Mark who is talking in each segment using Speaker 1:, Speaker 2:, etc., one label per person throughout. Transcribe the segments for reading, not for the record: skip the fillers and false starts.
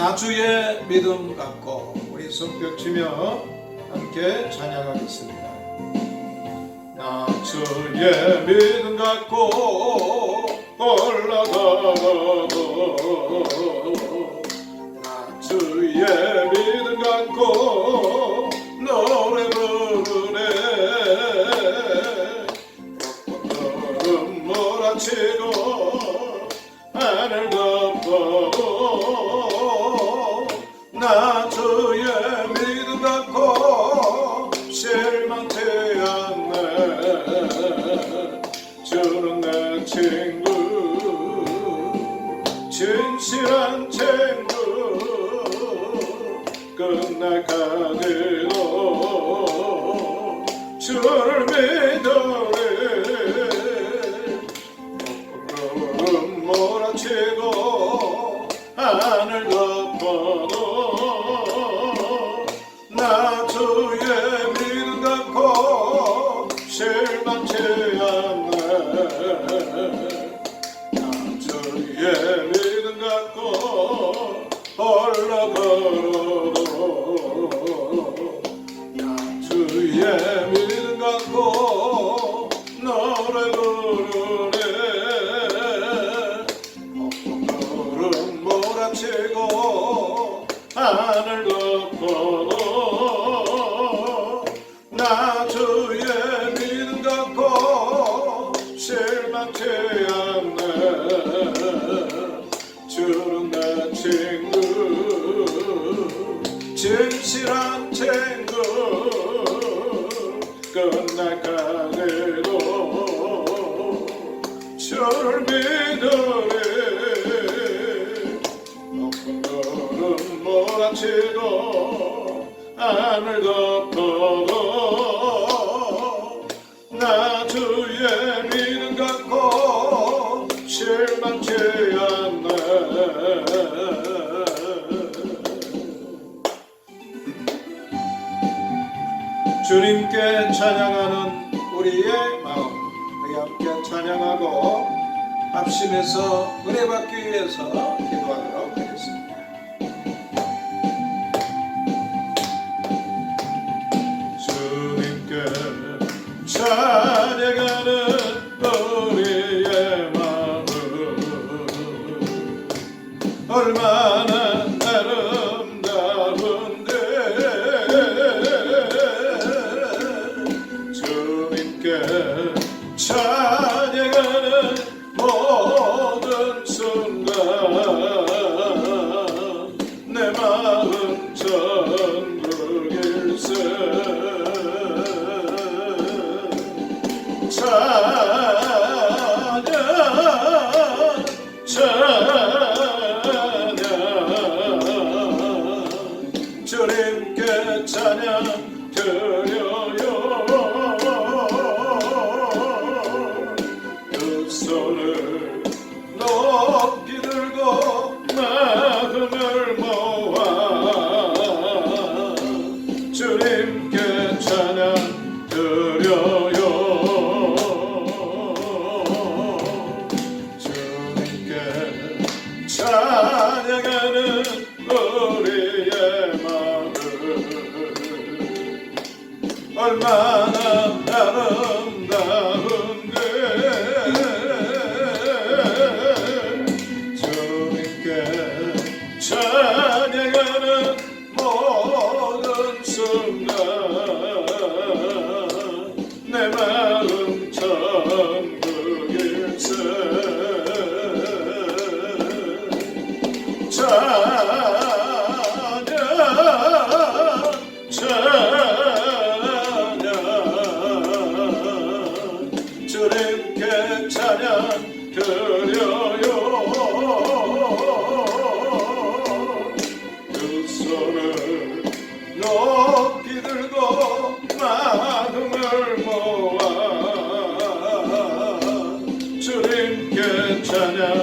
Speaker 1: 나 주의 믿음 갖고 우리 손뼉 치며 함께 찬양하겠습니다. 나 주의 믿음 갖고 올라가고 나 주의 믿음 갖고 노래 부르네 벚꽃처럼 몰아치고 하늘 덮고 나 주의 믿음 갖고 실망치 않네 주는 내 친구 진실한 친구 끝날까지도 주를 믿으리 벚꽃처럼 몰아치고 하늘 덮어도 나 주의 믿음 갖고 실망치 않네 나 주의 믿음 갖고 올라가도 나 주의 믿음 갖고 노래 부르네 벚꽃처럼 몰아치고 하늘 덮어도 나 주의 믿음 갖고 실망치 않네 주는 내 친구 진실한 친구 끝날까지도 주를 믿으리 벚꽃처럼 몰아치고 하늘 덮어도 나 주의 믿음 갖고 실망치 않네 주님께 찬양하는 우리의 마음 우리 함께 찬양하고 합심해서 은혜 받기 위해서 기도하도록 하겠습니다. 주님께 찬양하는 우리의 마음 얼마나 아름다운데 주님께 찬양하는 모든 순간 내 마음 천국일세 찬양 찬양 주님께 찬양 드려요 두 손을 높이 들고 마음을 모아 주님께 찬양 드려요 주님께 찬양하는 우리의 마음 얼마나 아름다운데 주님께 찬양하는 모든 순간 내 마음 천국일세 찬양 찬양 주님께 찬양 드려요 두 손을 높이 들고 마음을 모아 주님께 찬양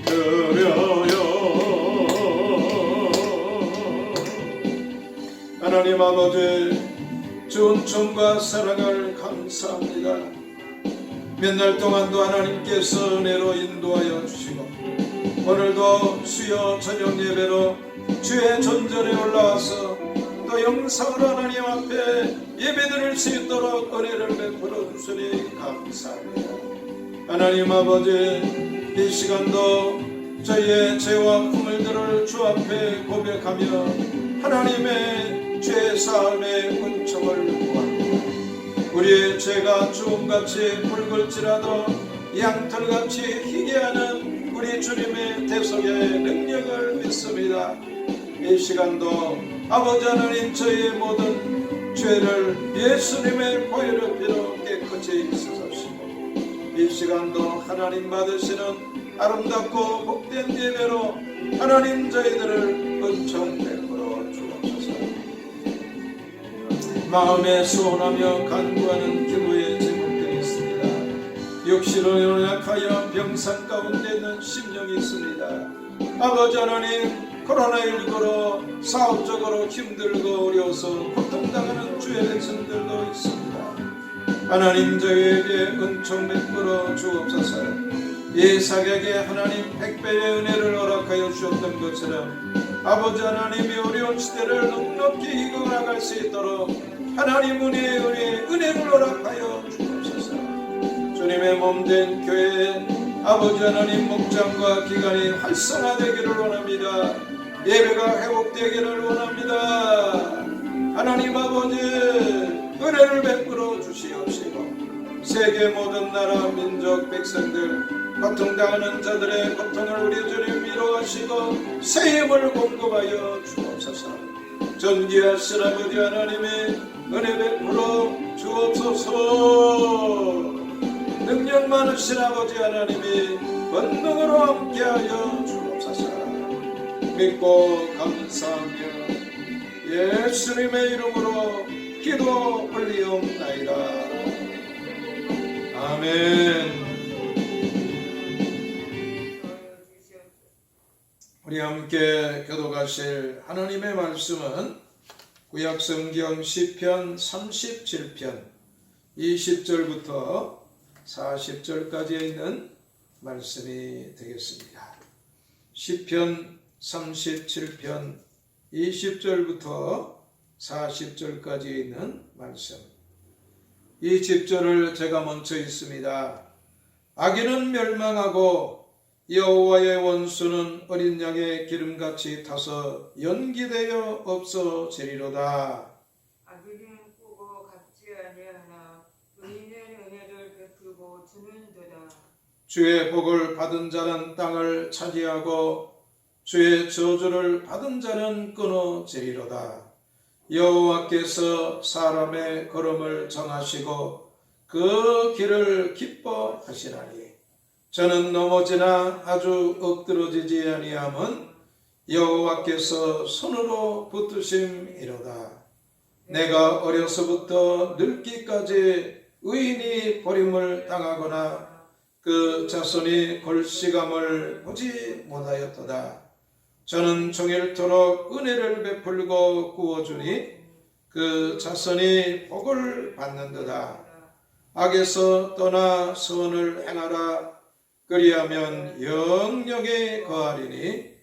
Speaker 1: 드려요 하나님 아버지 주 은총과 사랑을 감사합니다. 몇 날 동안도 하나님께서 은혜로 인도하여 주시고 오늘도 수요 저녁 예배로 주의 존전에 올라와서 또 영상으로 하나님 앞에 예배드릴 수 있도록 은혜를 베풀어 주시니 감사합니다. 하나님 아버지, 이 시간도 저희의 죄와 허물들을 주 앞에 고백하며 하나님의 죄 사함의 은총을 구합니다. 우리의 죄가 주홍같이 붉을지라도 양털같이 희게 하는 우리 주님의 대속의 능력을 믿습니다. 이 시간도 아버지 하나님, 저희의 모든 죄를 예수님의 보혈의 피로 깨끗이 씻으시고 이 시간도 하나님 받으시는 아름답고 복된 예배로 하나님 저희들을 은총 베풀어 주옵소서. 마음에 소원하며 간구하는 기도의 제목들이 있습니다. 육신으로 연약하여 병상 가운데 있는 심령이 있습니다. 아버지 하나님, 코로나19로 사업적으로 힘들고 어려워서 고통당하는 주의 백성들도 있습니다. 하나님, 저희에게 은총 베풀어 주옵소서. 이삭에게 하나님 100배의 은혜를 허락하여 주셨던 것처럼 아버지 하나님이 어려운 시대를 넉넉히 이겨나갈 수 있도록 하나님 은혜를 허락하여 주옵소서. 주님의 몸된 교회에 아버지 하나님 목장과 기관이 활성화되기를 원합니다. 예배가 회복되기를 원합니다. 하나님 아버지, 은혜를 베풀어 주시옵시고 세계 모든 나라 민족 백성들 고통당하는 자들의 고통을 우리 주님 위로하시고 새 힘을 공급하여 주옵소서. 존귀하신 아버지 하나님의 은혜 베풀어 주옵소서. 능력 많으신 아버지 하나님이 권능으로 함께하여 주옵소서. 믿고 감사하며 예수님의 이름으로 기도 올리옵나이다. 아멘. 우리 함께 교독하실 하나님의 말씀은 구약성경 시편 37편 20절부터 40절까지에 있는 말씀이 되겠습니다. 시편 37편 20절부터 40절까지 있는 말씀. 이 집절을 제가 먼저 읽습니다. 악인은 멸망하고 여호와의 원수는 어린 양의 기름같이 타서 연기되어 없어지리로다.
Speaker 2: 악인은 꾸고 갚지 아니하나 의인은 은혜를 베풀고 주는도다.
Speaker 1: 주의 복을 받은 자는 땅을 차지하고 주의 저주를 받은 자는 끊어지리로다. 여호와께서 사람의 걸음을 정하시고 그 길을 기뻐하시나니 저는 넘어지나 아주 엎드러지지 아니함은 여호와께서 손으로 붙드심이로다. 내가 어려서부터 늙기까지 의인이 버림을 당하거나 그 자손이 골시감을 보지 못하였도다. 저는 종일토록 은혜를 베풀고 구워주니 그 자손이 복을 받는도다. 악에서 떠나 선을 행하라. 그리하면 영영에 거하리니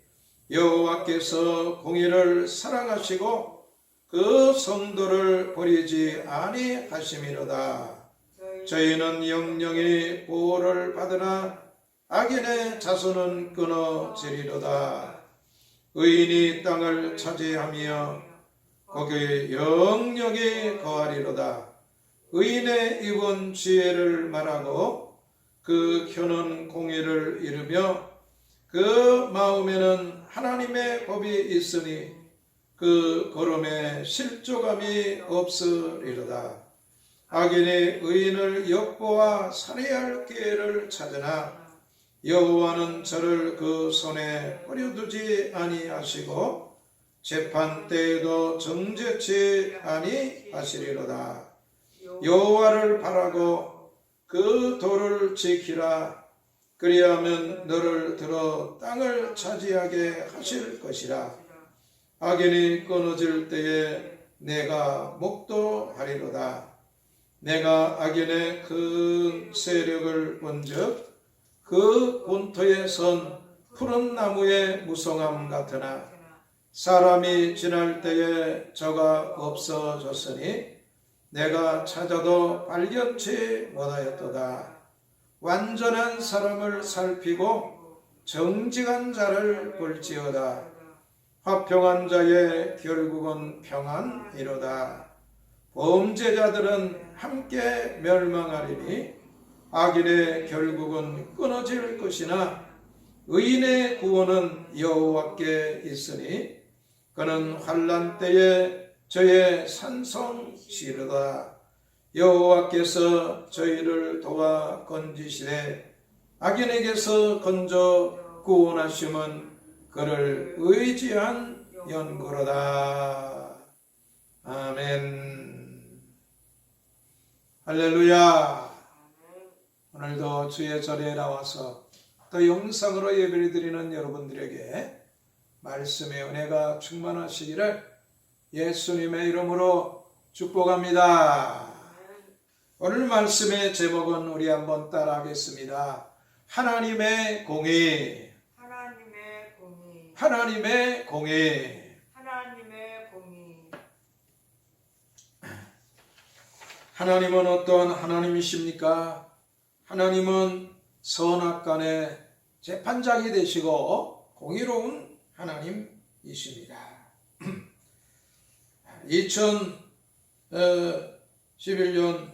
Speaker 1: 여호와께서 공의를 사랑하시고 그 성도를 버리지 아니하심이로다. 저희는 영영이 보호를 받으나 악인의 자손은 끊어지리로다. 의인이 땅을 차지하며 거기에 영영이 거하리로다. 의인의 입은 지혜를 말하고 그 혀는 공의를 이루며 그 마음에는 하나님의 법이 있으니 그 걸음에 실족함이 없으리로다. 악인이 의인을 엿보아 살해할 기회를 찾으나 여호와는 저를 그 손에 버려두지 아니하시고 재판 때에도 정죄치 아니하시리로다. 여호와를 바라고 그 도를 지키라. 그리하면 너를 들어 땅을 차지하게 하실 것이라. 악인이 끊어질 때에 내가 목도하리로다. 내가 악인의 큰 세력을 본즉 그 본토에 선 푸른 나무의 무성함 같으나 사람이 지날 때에 저가 없어졌으니 내가 찾아도 발견치 못하였도다. 완전한 사람을 살피고 정직한 자를 볼지어다. 화평한 자의 결국은 평안이로다. 범죄자들은 함께 멸망하리니 악인의 결국은 끊어질 것이나 의인의 구원은 여호와께 있으니 그는 환난 때에 저의 산성시로다. 여호와께서 저희를 도와 건지시되 악인에게서 건져 구원하심은 그를 의지한 연고로다. 아멘. 할렐루야. 오늘도 주의 절에 나와서 또 영상으로 예배를 드리는 여러분들에게 말씀의 은혜가 충만하시기를 예수님의 이름으로 축복합니다. 오늘 말씀의 제목은 우리 한번 따라하겠습니다. 하나님의 공의.
Speaker 2: 하나님의 공의.
Speaker 1: 하나님의 공의.
Speaker 2: 하나님의 공의.
Speaker 1: 하나님은 어떤 하나님이십니까? 하나님은 선악간의 재판장이 되시고 공의로운 하나님이십니다. 2011년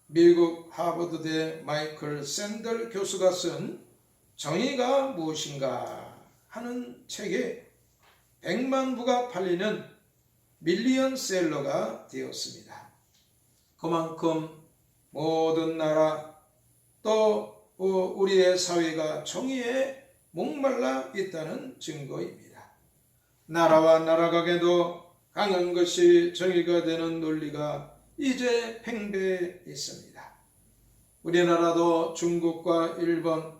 Speaker 1: 미국 하버드대 마이클 샌들 교수가 쓴 정의가 무엇인가 하는 책에 100만 부가 팔리는 밀리언셀러가 되었습니다. 그만큼 모든 나라 또 우리의 사회가 정의에 목말라 있다는 증거입니다. 나라와 나라각에도 강한 것이 정의가 되는 논리가 이제 팽배해 있습니다. 우리나라도 중국과 일본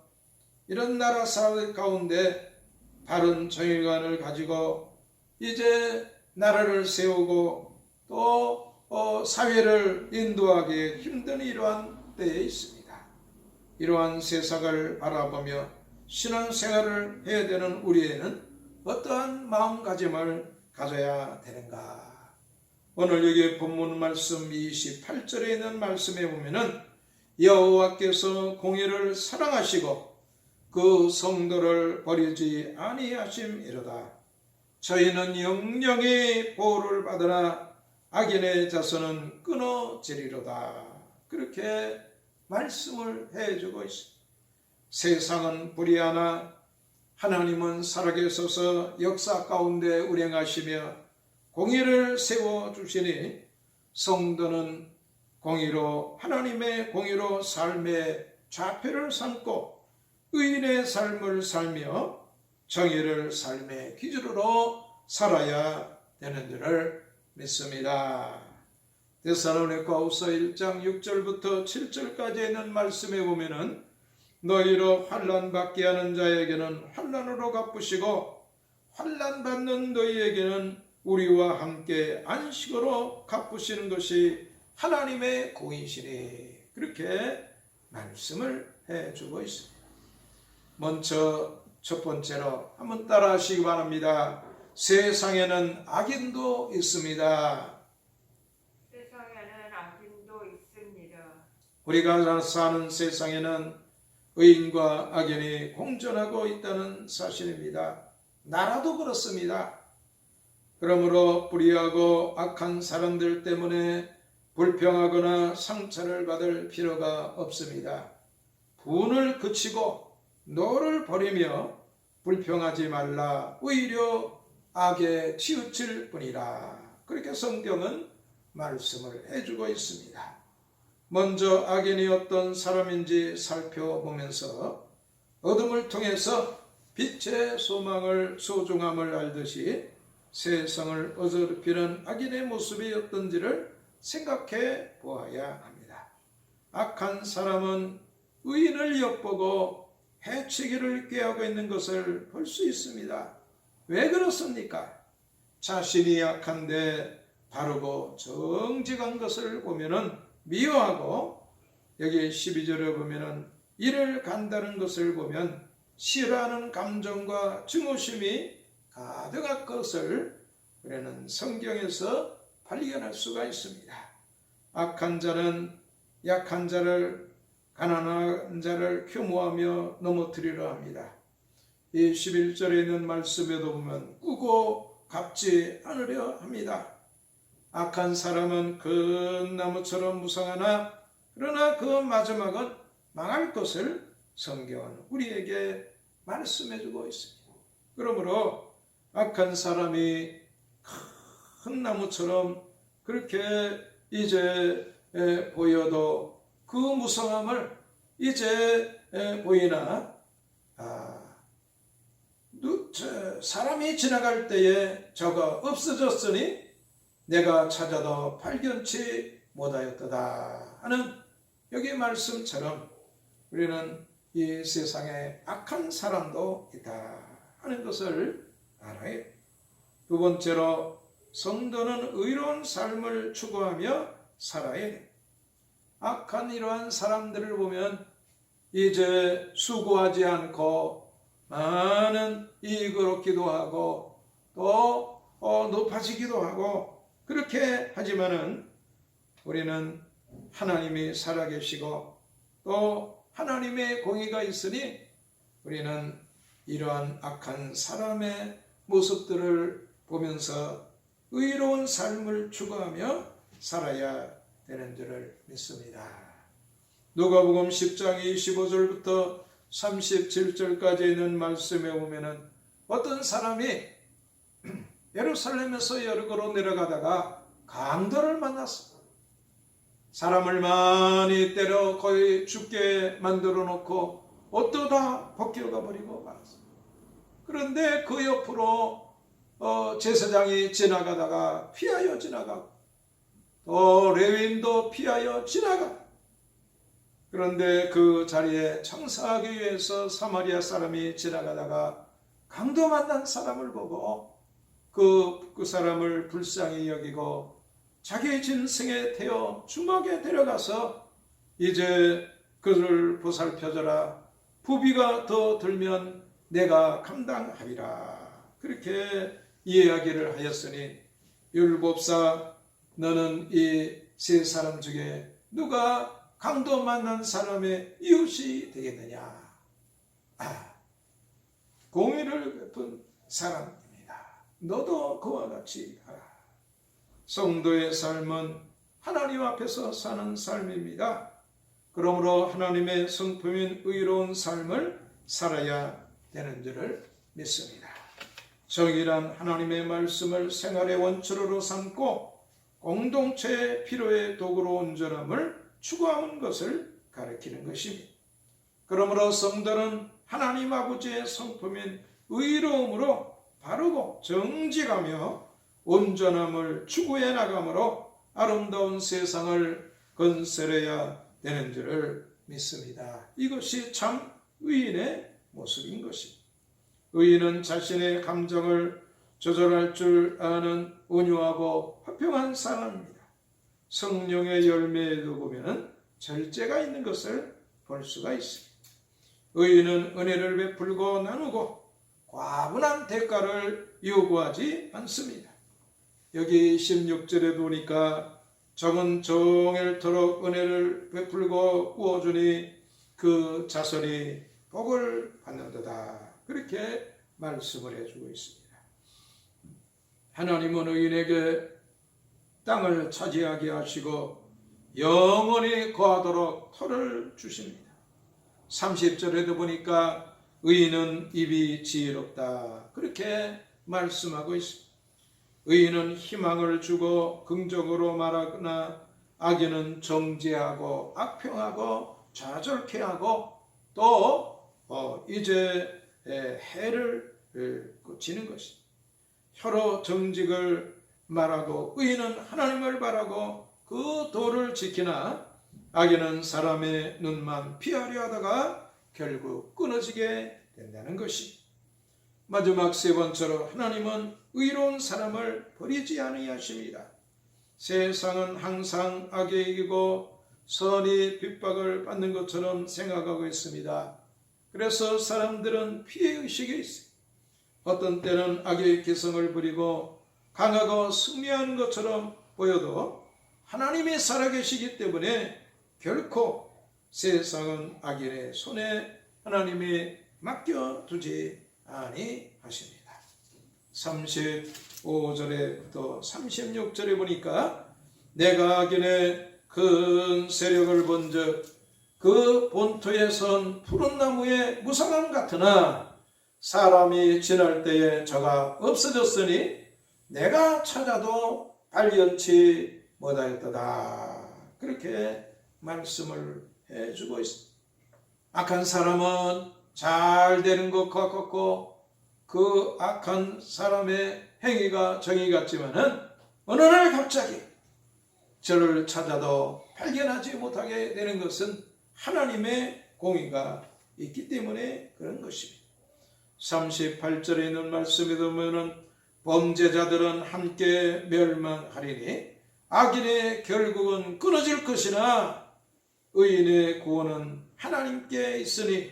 Speaker 1: 이런 나라 사회 가운데 바른 정의관을 가지고 이제 나라를 세우고 또 사회를 인도하기 힘든 이러한 때에 있습니다. 이러한 세상을 바라보며 신앙생활을 해야 되는 우리에는 어떠한 마음가짐을 가져야 되는가? 오늘 여기 본문 말씀 28절에 있는 말씀에 보면은 여호와께서 공의를 사랑하시고 그 성도를 버리지 아니하심이로다. 저희는 영영이 보호를 받으나 악인의 자손은 끊어지리로다. 그렇게 말씀을 해주고 있습니다. 세상은 불의하나 하나님은 살아계셔서 역사 가운데 운행하시며 공의를 세워주시니 성도는 공의로 하나님의 공의로 삶의 좌표를 삼고 의인의 삶을 살며 정의를 삶의 기준으로 살아야 되는 줄을 믿습니다. 데살로니가후서 1장 6절부터 7절까지 있는 말씀에 보면은 너희로 환난 받게 하는 자에게는 환난으로 갚으시고 환난 받는 너희에게는 우리와 함께 안식으로 갚으시는 것이 하나님의 공이시니 그렇게 말씀을 해주고 있습니다. 먼저 첫 번째로 한번 따라 하시기 바랍니다. 세상에는 악인도 있습니다.
Speaker 2: 세상에는 악인도 있습니다.
Speaker 1: 우리가 사는 세상에는 의인과 악인이 공존하고 있다는 사실입니다. 나라도 그렇습니다. 그러므로 불의하고 악한 사람들 때문에 불평하거나 상처를 받을 필요가 없습니다. 분을 그치고 노를 버리며 불평하지 말라. 오히려 악에 치우칠 뿐이라. 그렇게 성경은 말씀을 해주고 있습니다. 먼저 악인이 어떤 사람인지 살펴보면서 어둠을 통해서 빛의 소망을 소중함을 알듯이 세상을 어지럽히는 악인의 모습이 어떤지를 생각해 보아야 합니다. 악한 사람은 의인을 엿보고 해치기를 꾀하고 있는 것을 볼 수 있습니다. 왜 그렇습니까? 자신이 약한데 바르고 정직한 것을 보면은 미워하고 여기 12절에 보면은 이를 간다는 것을 보면 싫어하는 감정과 증오심이 가득한 것을 우리는 성경에서 발견할 수가 있습니다. 악한 자는 약한 자를, 가난한 자를 규모하며 넘어뜨리려 합니다. 이 11절에 있는 말씀에도 보면 꾸고 갚지 않으려 합니다. 악한 사람은 그 나무처럼 무성하나 그러나 그 마지막은 망할 것을 성경은 우리에게 말씀해주고 있습니다. 그러므로 악한 사람이 큰 나무처럼 그렇게 이제 보여도 그 무성함을 이제 보이나 사람이 지나갈 때에 저가 없어졌으니 내가 찾아도 발견치 못하였도다 하는 여기 말씀처럼 우리는 이 세상에 악한 사람도 있다 하는 것을 알아요. 두 번째로 성도는 의로운 삶을 추구하며 살아야 돼. 악한 이러한 사람들을 보면 이제 수고하지 않고 많은 이익을 얻기도 하고 또 높아지기도 하고 그렇게 하지만은 우리는 하나님이 살아계시고 또 하나님의 공의가 있으니 우리는 이러한 악한 사람의 모습들을 보면서 의로운 삶을 추구하며 살아야 되는 줄을 믿습니다. 누가복음 10장 25절부터 37절까지 있는 말씀에 보면은 어떤 사람이 예루살렘에서 여리고로 내려가다가 강도를 만났습니다. 사람을 많이 때려 거의 죽게 만들어 놓고 옷도 다 벗겨가 버리고 말았습니다. 그런데 그 옆으로 제사장이 지나가다가 피하여 지나가고 또 레위인도 피하여 지나가고 그런데 그 자리에 청사하기 위해서 사마리아 사람이 지나가다가 강도 만난 사람을 보고 그 사람을 불쌍히 여기고 자기의 짐승에 태워 주막에 데려가서 이제 그를 보살펴줘라. 부비가 더 들면 내가 감당하리라. 그렇게 이야기를 하였으니 율법사 너는 이 세 사람 중에 누가 강도 만난 사람의 이웃이 되겠느냐? 공의를 베푼 사람입니다. 너도 그와 같이 하라. 성도의 삶은 하나님 앞에서 사는 삶입니다. 그러므로 하나님의 성품인 의로운 삶을 살아야 되는 줄을 믿습니다. 정의란 하나님의 말씀을 생활의 원초로 삼고 공동체의 필요의 도구로 온전함을 추구하는 것을 가리키는 것입니다. 그러므로 성도는 하나님 아버지의 성품인 의로움으로 바르고 정직하며 온전함을 추구해 나가므로 아름다운 세상을 건설해야 되는 줄을 믿습니다. 이것이 참 의인의 모습인 것입니다. 의인은 자신의 감정을 조절할 줄 아는 온유하고 화평한 사람입니다. 성령의 열매에도 보면 절제가 있는 것을 볼 수가 있습니다. 의인은 은혜를 베풀고 나누고 과분한 대가를 요구하지 않습니다. 여기 16절에 보니까 정은 정일토록 은혜를 베풀고 구워주니 그 자손이 복을 받는도다. 그렇게 말씀을 해주고 있습니다. 하나님은 의인에게 땅을 차지하게 하시고 영원히 거하도록 터를 주십니다. 30절에도 보니까 의인은 입이 지혜롭다. 그렇게 말씀하고 있습니다. 의인은 희망을 주고 긍정으로 말하거나 악인은 정죄하고 악평하고 좌절케 하고 또 이제 해를 끼치는 것입니다. 혀로 정직을 말하고 의인은 하나님을 바라고 그 도를 지키나 악인은 사람의 눈만 피하려 하다가 결국 끊어지게 된다는 것이 마지막 세 번째로 하나님은 의로운 사람을 버리지 아니하십니다. 세상은 항상 악에 이기고 선이 핍박을 받는 것처럼 생각하고 있습니다. 그래서 사람들은 피해의식이 있어요. 어떤 때는 악의 기성을 부리고 강하고 승리하는 것처럼 보여도 하나님이 살아계시기 때문에 결코 세상은 악인의 손에 하나님이 맡겨두지 아니하십니다. 35절에부터 36절에 보니까 내가 악인의 큰 세력을 본즉 그 본토에 선 푸른 나무의 무성함 같으나 사람이 지날 때에 저가 없어졌으니 내가 찾아도 발견치 못하였도다. 그렇게 말씀을 해주고 있습니다. 악한 사람은 잘 되는 것 같고 그 악한 사람의 행위가 정의 같지만은 어느 날 갑자기 저를 찾아도 발견하지 못하게 되는 것은 하나님의 공의가 있기 때문에 그런 것입니다. 38절에 있는 말씀에 보면은 범죄자들은 함께 멸망하리니 악인의 결국은 끊어질 것이나 의인의 구원은 하나님께 있으니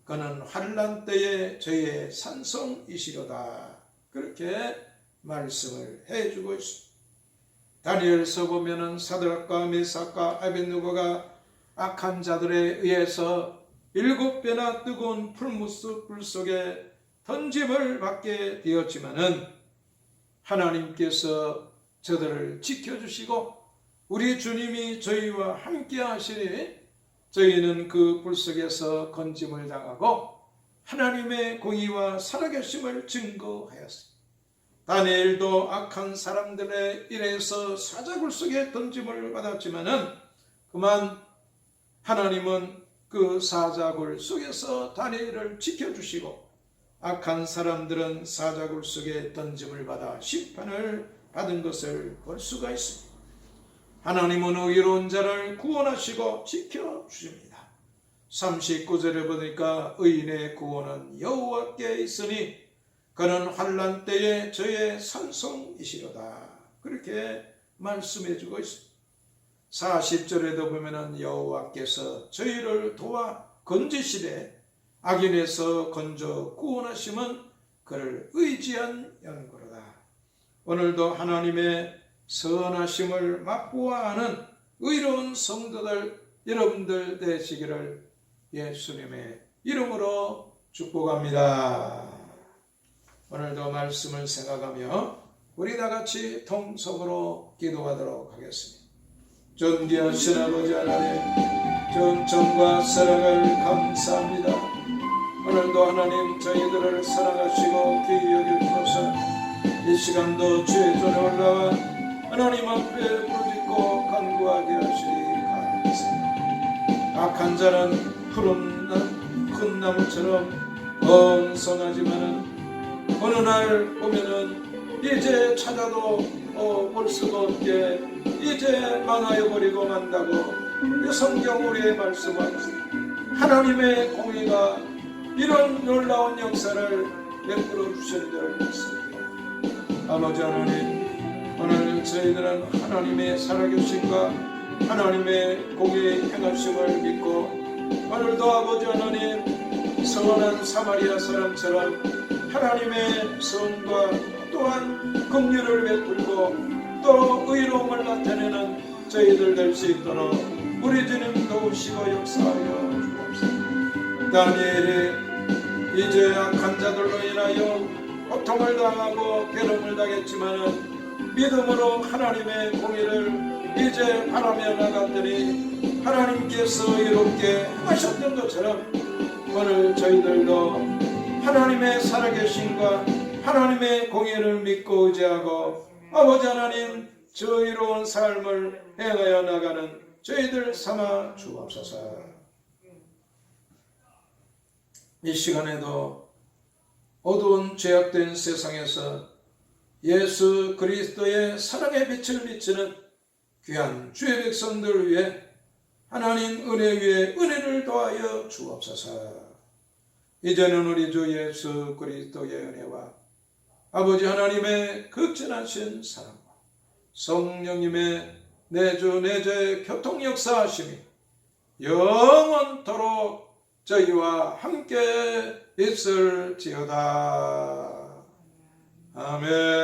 Speaker 1: 그는 환난 때에 저의 산성이시로다. 그렇게 말씀을 해주고 있습니다. 다니엘서 보면은 사드락과 메삭과 아벳느고가 악한 자들에 의해서 7배나 뜨거운 풀무스 불 속에 던짐을 받게 되었지만은 하나님께서 저들을 지켜주시고 우리 주님이 저희와 함께 하시니 저희는 그 불 속에서 건짐을 당하고 하나님의 공의와 살아계심을 증거하였습니다. 다니엘도 악한 사람들에 의해서 사자굴 속에 던짐을 받았지만은 그만 하나님은 그 사자굴 속에서 다니엘을 지켜주시고 악한 사람들은 사자굴 속에 던짐을 받아 심판을 받은 것을 볼 수가 있습니다. 하나님은 의로운 자를 구원하시고 지켜주십니다. 39절에 보니까 의인의 구원은 여호와께 있으니 그는 환난 때에 저의 산성이시로다. 그렇게 말씀해 주고 있습니다. 40절에도 보면은 여호와께서 저희를 도와 건지시되 악인에서 건져 구원하심은 그를 의지한 연고로다. 오늘도 하나님의 선하심을 맛보아하는 의로운 성도들 여러분들 되시기를 예수님의 이름으로 축복합니다. 오늘도 말씀을 생각하며 우리 다같이 통성으로 기도하도록 하겠습니다. 존귀하신 아버지 하나님, 정성과 사랑을 감사합니다. 오늘도 하나님 저희들을 사랑하시고 귀히 여기셔서 이 시간도 주의 전에 올라와 하나님 앞에 부르짖고 간구하게 하시니 감사합니다. 악한 자는 푸른 큰 나무처럼 번성하지만은 어느 날 보면은 이제 찾아도 볼 수가 없게 이제 망하여 버리고 만다고 성경 우리의 말씀은 하나님의 공의가 이런 놀라운 역사를 베풀어 주시는 줄 믿습니다. 아버지 하나님, 오늘 저희들은 하나님의 살아계심과 하나님의 공의 행하심을 믿고 오늘도 아버지 하나님 선한 사마리아 사람처럼 하나님의 성과 또한 긍휼을 베풀고 또 의로움을 나타내는 저희들 될 수 있도록 우리 주님 도우시고 역사하여 주옵소서. 다니엘이 이제 악한 자들로 인하여 고통을 당하고 괴로움을 당했지만은 믿음으로 하나님의 공의를 이제 바라며 나갔더니 하나님께서 이롭게 하셨던 것처럼 오늘 저희들도 하나님의 살아계심과 하나님의 공의를 믿고 의지하고 아버지 하나님 저희로운 삶을 행하여 나가는 저희들 삼아 주옵소서. 이 시간에도 어두운 죄악된 세상에서 예수 그리스도의 사랑의 빛을 비치는 귀한 주의 백성들을 위해 하나님 은혜 위에 은혜를 더하여 주옵소서. 이제는 우리 주 예수 그리스도의 은혜와 아버지 하나님의 극진하신 사랑과 성령님의 내주 내재 교통 역사하심이 영원토록 저희와 함께 있을지어다. 아멘.